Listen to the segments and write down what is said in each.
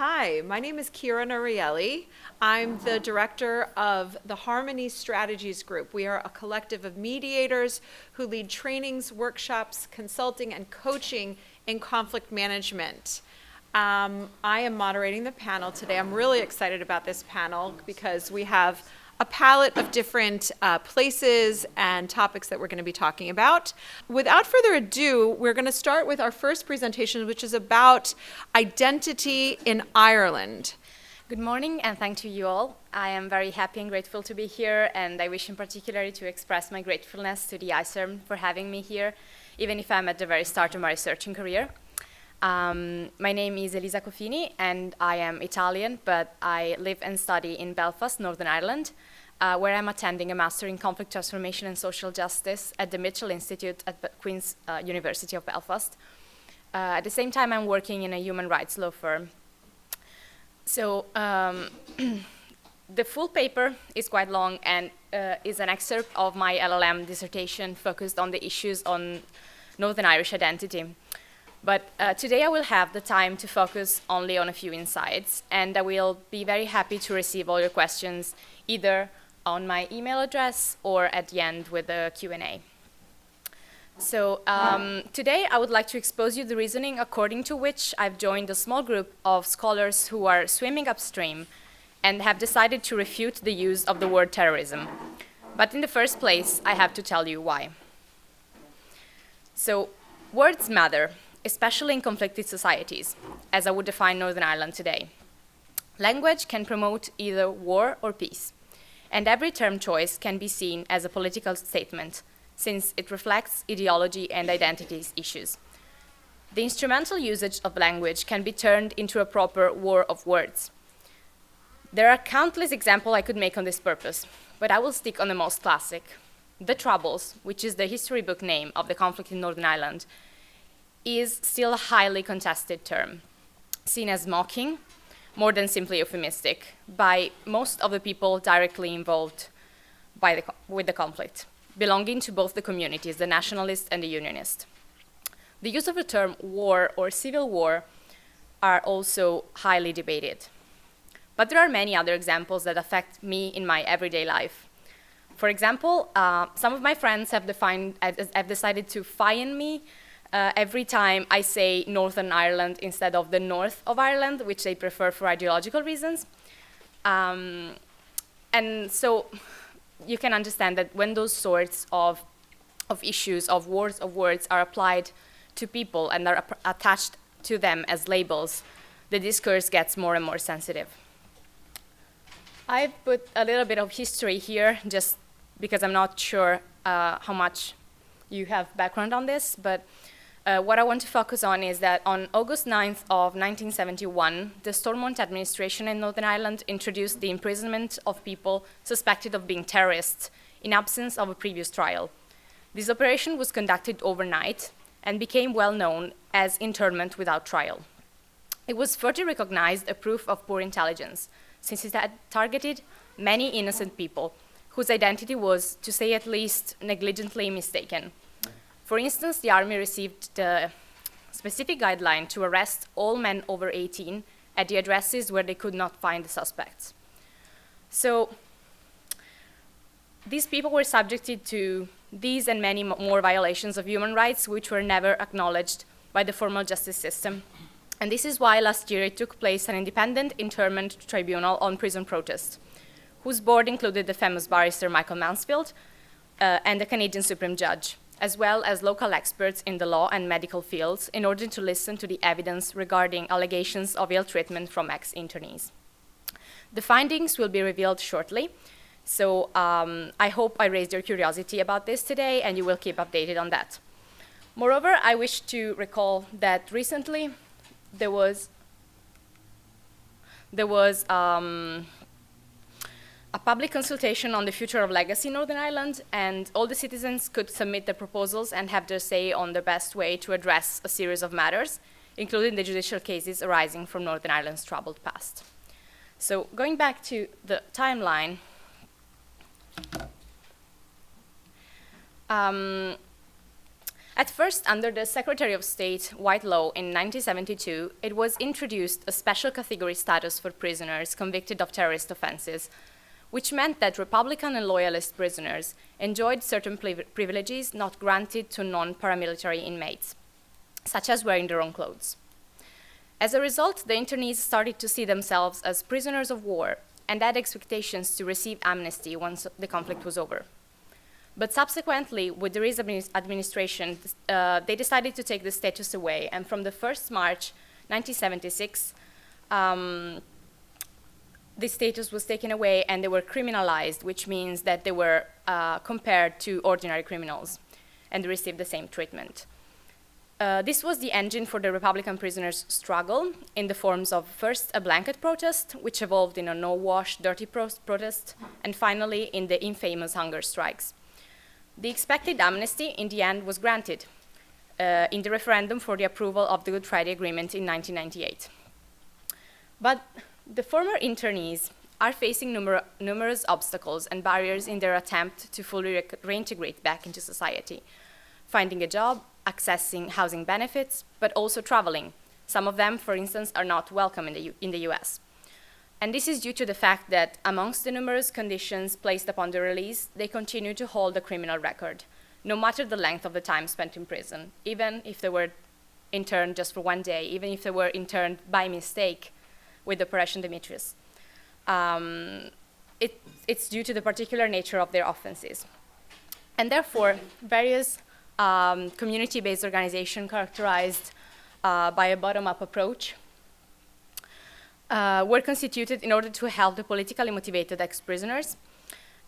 Hi, my name is Kira Norielli. I'm the director of the Harmony Strategies Group. We are a collective of mediators who lead trainings, workshops, consulting, and coaching in conflict management. I am moderating the panel today. I'm really excited about this panel because we have a palette of different places and topics that we're going to be talking about. Without further ado, we're going to start with our first presentation, which is about identity in Ireland. Good morning, and thank you all. I am very happy and grateful to be here, and I wish in particular to express my gratefulness to the ICERM for having me here, even if I'm at the very start of my researching career. My name is Elisa Cofini, and I am Italian, but I live and study in Belfast, Northern Ireland, where I'm attending a Master in Conflict Transformation and Social Justice at the Mitchell Institute at Queen's University of Belfast. At the same time, I'm working in a human rights law firm. So the full paper is quite long and is an excerpt of my LLM dissertation focused on the issues on Northern Irish identity. But today I will have the time to focus only on a few insights, and I will be very happy to receive all your questions either on my email address or at the end with a Q&A. So today I would like to expose you the reasoning according to which I've joined a small group of scholars who are swimming upstream and have decided to refute the use of the word terrorism. But in the first place, I have to tell you why. So words matter, especially in conflicted societies, as I would define Northern Ireland today. Language can promote either war or peace, and every term choice can be seen as a political statement, since it reflects ideology and identities issues. The instrumental usage of language can be turned into a proper war of words. There are countless examples I could make on this purpose, but I will stick on the most classic. The Troubles, which is the history book name of the conflict in Northern Ireland, is still a highly contested term, seen as mocking, more than simply euphemistic, by most of the people directly involved with the conflict, belonging to both the communities, the nationalist and the unionist. The use of the term war or civil war are also highly debated. But there are many other examples that affect me in my everyday life. For example, some of my friends have decided to fine me every time I say Northern Ireland instead of the north of Ireland, which they prefer for ideological reasons. And so you can understand that when those sorts of issues, of wars of words, are applied to people and are attached to them as labels, the discourse gets more and more sensitive. I've put a little bit of history here, just because I'm not sure how much you have background on this, but what I want to focus on is that on August 9th of 1971, the Stormont administration in Northern Ireland introduced the imprisonment of people suspected of being terrorists in absence of a previous trial. This operation was conducted overnight and became well known as internment without trial. It was further recognized a proof of poor intelligence, since it had targeted many innocent people whose identity was, to say at least, negligently mistaken. For instance, the army received the specific guideline to arrest all men over 18 at the addresses where they could not find the suspects. So these people were subjected to these and many more violations of human rights, which were never acknowledged by the formal justice system. And this is why last year it took place an independent internment tribunal on prison protest, whose board included the famous barrister Michael Mansfield and the Canadian Supreme Judge, as well as local experts in the law and medical fields, in order to listen to the evidence regarding allegations of ill treatment from ex-internees. The findings will be revealed shortly, so I hope I raised your curiosity about this today, and you will keep updated on that. Moreover, I wish to recall that recently there was a public consultation on the future of legacy in Northern Ireland, and all the citizens could submit their proposals and have their say on the best way to address a series of matters, including the judicial cases arising from Northern Ireland's troubled past. So going back to the timeline, At first, under the Secretary of State White Law in 1972, it was introduced a special category status for prisoners convicted of terrorist offenses, which meant that Republican and Loyalist prisoners enjoyed certain privileges not granted to non-paramilitary inmates, such as wearing their own clothes. As a result, the internees started to see themselves as prisoners of war and had expectations to receive amnesty once the conflict was over. But subsequently, with the Terrorism administration, they decided to take the status away, and from the 1st March 1976, the status was taken away and they were criminalized, which means that they were compared to ordinary criminals and received the same treatment. This was the engine for the Republican prisoners' struggle in the forms of first a blanket protest, which evolved in a no-wash, dirty protest, and finally in the infamous hunger strikes. The expected amnesty in the end was granted in the referendum for the approval of the Good Friday Agreement in 1998. But the former internees are facing numerous obstacles and barriers in their attempt to fully reintegrate back into society, finding a job, accessing housing benefits, but also traveling. Some of them, for instance, are not welcome in the US. And this is due to the fact that amongst the numerous conditions placed upon the release, they continue to hold a criminal record, no matter the length of the time spent in prison, even if they were interned just for 1 day, even if they were interned by mistake with Operation Demetrius. It's due to the particular nature of their offenses. And therefore, various community-based organizations characterized by a bottom-up approach were constituted in order to help the politically motivated ex-prisoners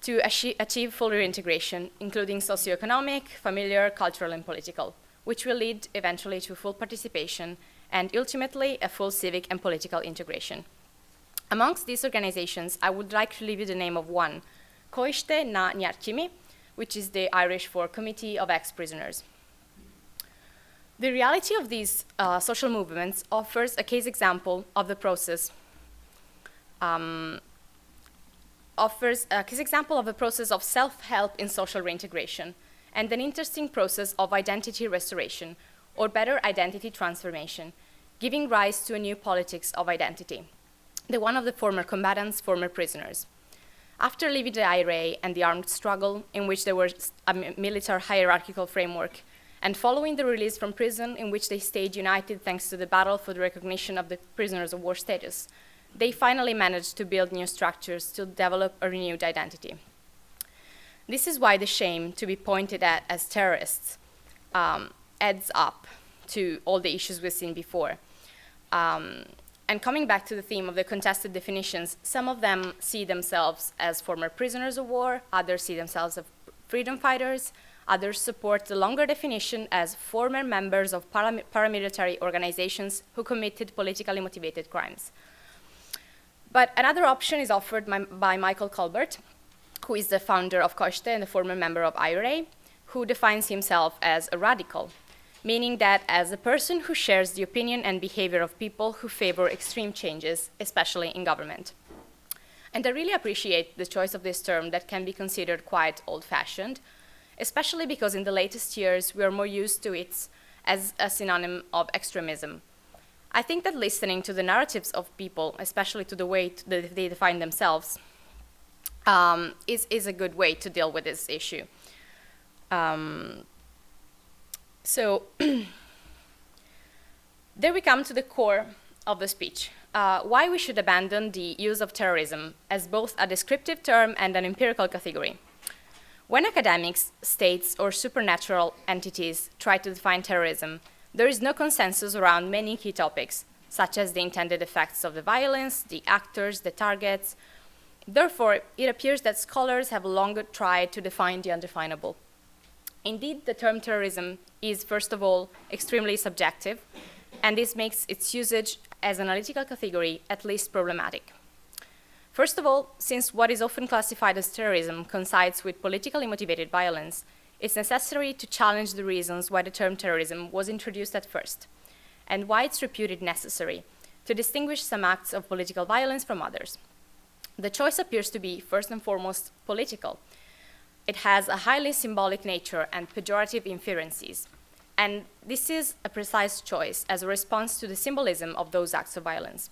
to achieve full reintegration, including socioeconomic, familiar, cultural, and political, which will lead eventually to full participation and ultimately a full civic and political integration. Amongst these organizations, I would like to leave you the name of one, Koiste na Nyarchimi, which is the Irish for Committee of Ex-Prisoners. The reality of these social movements offers a case example of the process of self-help in social reintegration and an interesting process of identity restoration, or better, identity transformation, giving rise to a new politics of identity, the one of the former combatants, former prisoners. After leaving the IRA and the armed struggle, in which there was a military hierarchical framework, and following the release from prison, in which they stayed united thanks to the battle for the recognition of the prisoners of war status, they finally managed to build new structures to develop a renewed identity. This is why the shame to be pointed at as terrorists adds up to all the issues we've seen before. And coming back to the theme of the contested definitions, some of them see themselves as former prisoners of war, others see themselves as freedom fighters, others support the longer definition as former members of paramilitary organizations who committed politically motivated crimes. But another option is offered by Michael Colbert, who is the founder of Koiste and a former member of IRA, who defines himself as a radical, meaning that as a person who shares the opinion and behavior of people who favor extreme changes, especially in government. And I really appreciate the choice of this term that can be considered quite old-fashioned, especially because in the latest years we are more used to it as a synonym of extremism. I think that listening to the narratives of people, especially to the way that they define themselves, is a good way to deal with this issue. So there we come to the core of the speech, why we should abandon the use of terrorism as both a descriptive term and an empirical category. When academics, states, or supernatural entities try to define terrorism, there is no consensus around many key topics, such as the intended effects of the violence, the actors, the targets. Therefore, it appears that scholars have longer tried to define the undefinable. Indeed, the term terrorism is, first of all, extremely subjective, and this makes its usage as an analytical category at least problematic. First of all, since what is often classified as terrorism coincides with politically motivated violence, it's necessary to challenge the reasons why the term terrorism was introduced at first, and why it's reputed necessary to distinguish some acts of political violence from others. The choice appears to be, first and foremost, political. It has a highly symbolic nature and pejorative inferences, And this is a precise choice as a response to the symbolism of those acts of violence.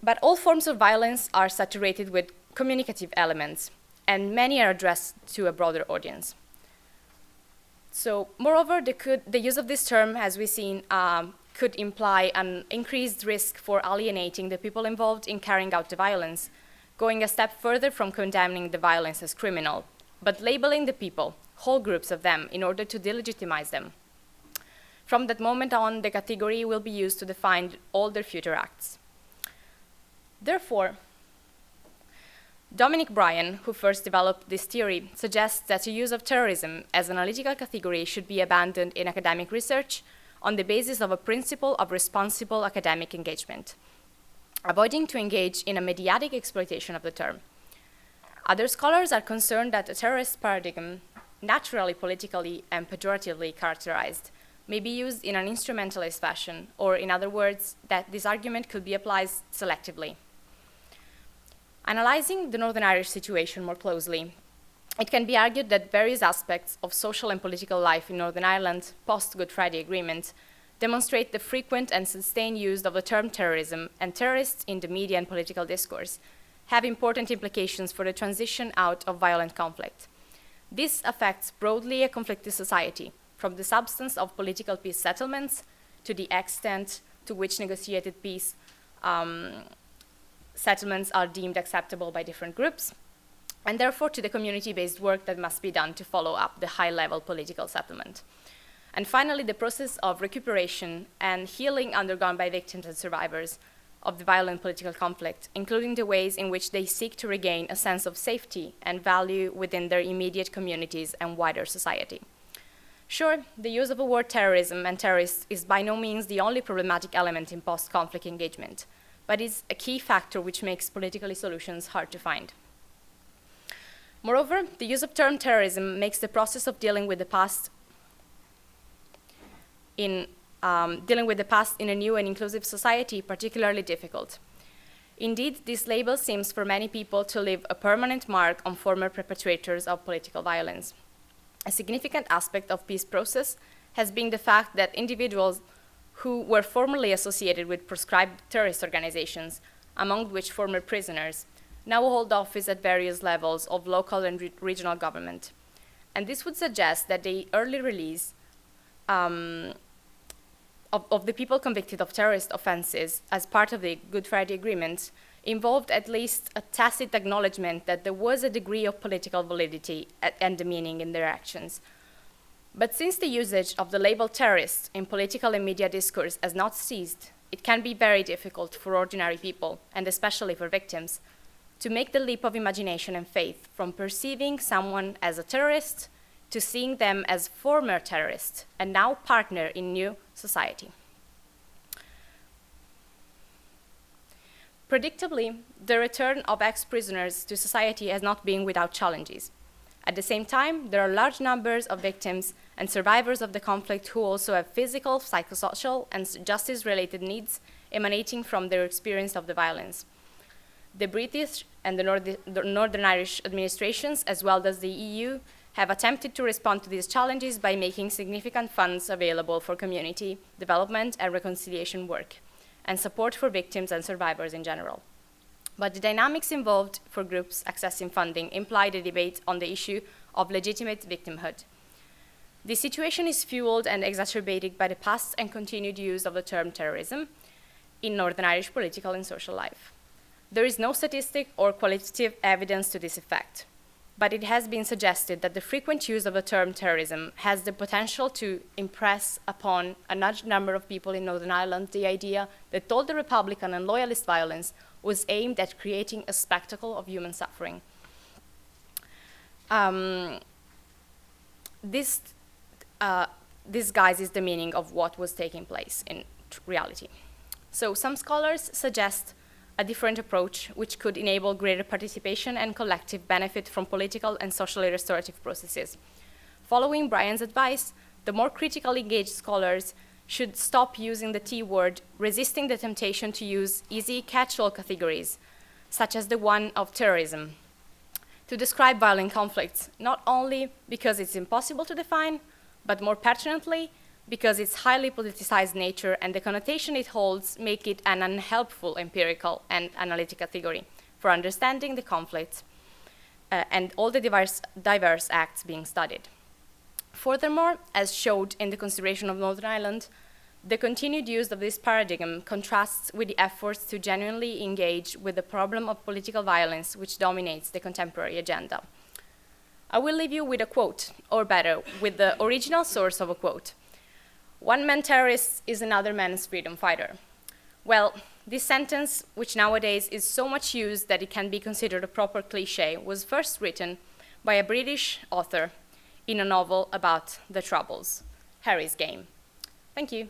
But all forms of violence are saturated with communicative elements, and many are addressed to a broader audience. So, moreover, the use of this term, as we've seen, could imply an increased risk for alienating the people involved in carrying out the violence, going a step further from condemning the violence as criminal, but labeling the people, whole groups of them, in order to delegitimize them. From that moment on, the category will be used to define all their future acts. Therefore, Dominic Bryan, who first developed this theory, suggests that the use of terrorism as an analytical category should be abandoned in academic research on the basis of a principle of responsible academic engagement, avoiding to engage in a mediatic exploitation of the term. Other scholars are concerned that a terrorist paradigm, naturally politically and pejoratively characterized, may be used in an instrumentalist fashion, or in other words, that this argument could be applied selectively. Analyzing the Northern Irish situation more closely, it can be argued that various aspects of social and political life in Northern Ireland post-Good Friday Agreement demonstrate the frequent and sustained use of the term terrorism and terrorists in the media and political discourse have important implications for the transition out of violent conflict. This affects broadly a conflicted society, from the substance of political peace settlements to the extent to which negotiated peace settlements are deemed acceptable by different groups, and therefore to the community-based work that must be done to follow up the high-level political settlement. And finally, the process of recuperation and healing undergone by victims and survivors of the violent political conflict, including the ways in which they seek to regain a sense of safety and value within their immediate communities and wider society. Sure, the use of the word terrorism and terrorists is by no means the only problematic element in post-conflict engagement, but is a key factor which makes political solutions hard to find. Moreover, the use of term terrorism makes the process of dealing with the past in a new and inclusive society particularly difficult. Indeed, this label seems for many people to leave a permanent mark on former perpetrators of political violence. A significant aspect of peace process has been the fact that individuals who were formerly associated with proscribed terrorist organizations, among which former prisoners, now hold office at various levels of local and regional government. And this would suggest that the early release of the people convicted of terrorist offenses as part of the Good Friday Agreement involved at least a tacit acknowledgement that there was a degree of political validity and meaning in their actions. But since the usage of the label terrorist in political and media discourse has not ceased, it can be very difficult for ordinary people, and especially for victims, to make the leap of imagination and faith from perceiving someone as a terrorist to seeing them as former terrorists and now partner in new society. Predictably, the return of ex-prisoners to society has not been without challenges. At the same time, there are large numbers of victims and survivors of the conflict who also have physical, psychosocial, and justice-related needs emanating from their experience of the violence. The British and the Northern Irish administrations, as well as the EU, have attempted to respond to these challenges by making significant funds available for community development and reconciliation work, and support for victims and survivors in general. But the dynamics involved for groups accessing funding imply the debate on the issue of legitimate victimhood. This situation is fueled and exacerbated by the past and continued use of the term terrorism in Northern Irish political and social life. There is no statistic or qualitative evidence to this effect, but it has been suggested that the frequent use of the term terrorism has the potential to impress upon a large number of people in Northern Ireland the idea that all the Republican and loyalist violence was aimed at creating a spectacle of human suffering. This disguises the meaning of what was taking place in reality. So some scholars suggest a different approach which could enable greater participation and collective benefit from political and socially restorative processes. Following Bryan's advice, the more critically engaged scholars should stop using the T word, resisting the temptation to use easy catch-all categories, such as the one of terrorism, to describe violent conflicts, not only because it's impossible to define, but more pertinently, because its highly politicized nature and the connotation it holds make it an unhelpful empirical and analytic category for understanding the conflict and all the diverse acts being studied. Furthermore, as showed in the consideration of Northern Ireland, the continued use of this paradigm contrasts with the efforts to genuinely engage with the problem of political violence which dominates the contemporary agenda. I will leave you with a quote, or better, with the original source of a quote. "One man terrorist is another man's freedom fighter." Well, this sentence, which nowadays is so much used that it can be considered a proper cliché, was first written by a British author in a novel about the Troubles, Harry's Game. Thank you.